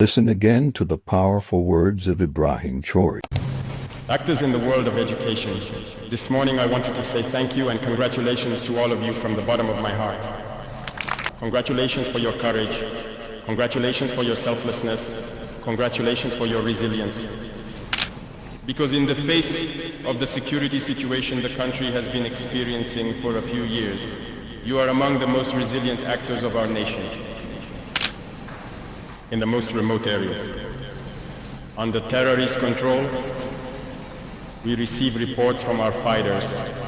Listen again to the powerful words of Ibrahim Traoré. Actors in the world of education, this morning I wanted to say thank you and congratulations to all of you from the bottom of my heart. Congratulations for your courage. Congratulations for your selflessness. Congratulations for your resilience. Because in the face of the security situation the country has been experiencing for a few years, you are among the most resilient actors of our nation. In the most remote areas. Under terrorist control, we receive reports from our fighters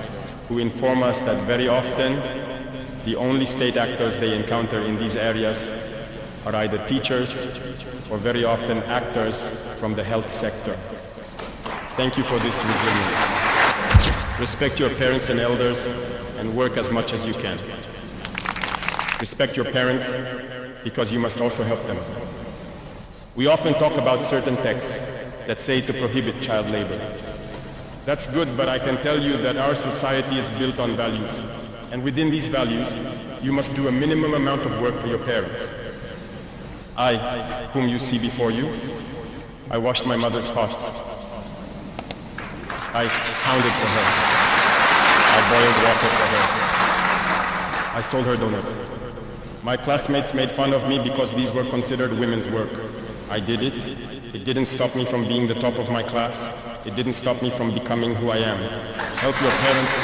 who inform us that very often the only state actors they encounter in these areas are either teachers or very often actors from the health sector. Thank you for this resilience. Respect your parents and elders and work as much as you can. Respect your parents because you must also help them. We often talk about certain texts that say to prohibit child labor. That's good, but I can tell you that our society is built on values. And within these values, you must do a minimum amount of work for your parents. I, whom you see before you, I washed my mother's pots. I pounded for her. I boiled water for her. I sold her donuts. My classmates made fun of me because these were considered women's work. I did it. It didn't stop me from being the top of my class. It didn't stop me from becoming who I am. Help your parents.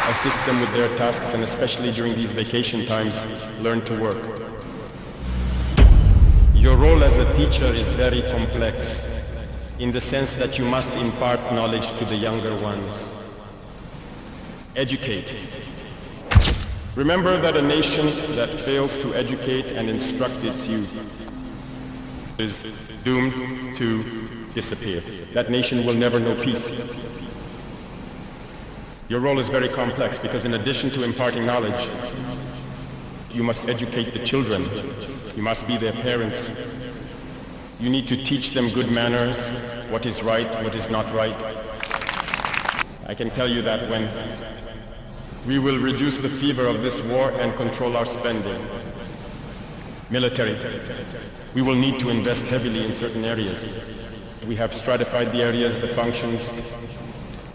Assist them with their tasks, and especially during these vacation times, learn to work. Your role as a teacher is very complex, in the sense that you must impart knowledge to the younger ones. Educate. Remember that a nation that fails to educate and instruct its youth is doomed to disappear. That nation will never know peace. Your role is very complex because in addition to imparting knowledge, you must educate the children. You must be their parents. You need to teach them good manners, what is right, what is not right. I can tell you that when we will reduce the fever of this war and control our spending. Military. We will need to invest heavily in certain areas. We have stratified the areas, the functions,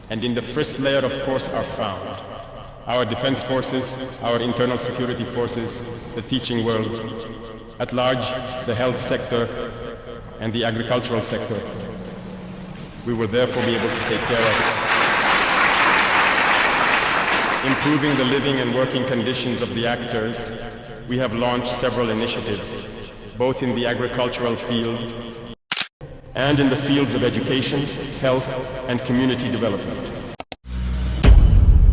and in the first layer, of course, are found our defense forces, our internal security forces, the teaching world, at large, the health sector, and the agricultural sector. We will therefore be able to take care of improving the living and working conditions of the actors. We have launched several initiatives, both in the agricultural field and in the fields of education, health, and community development.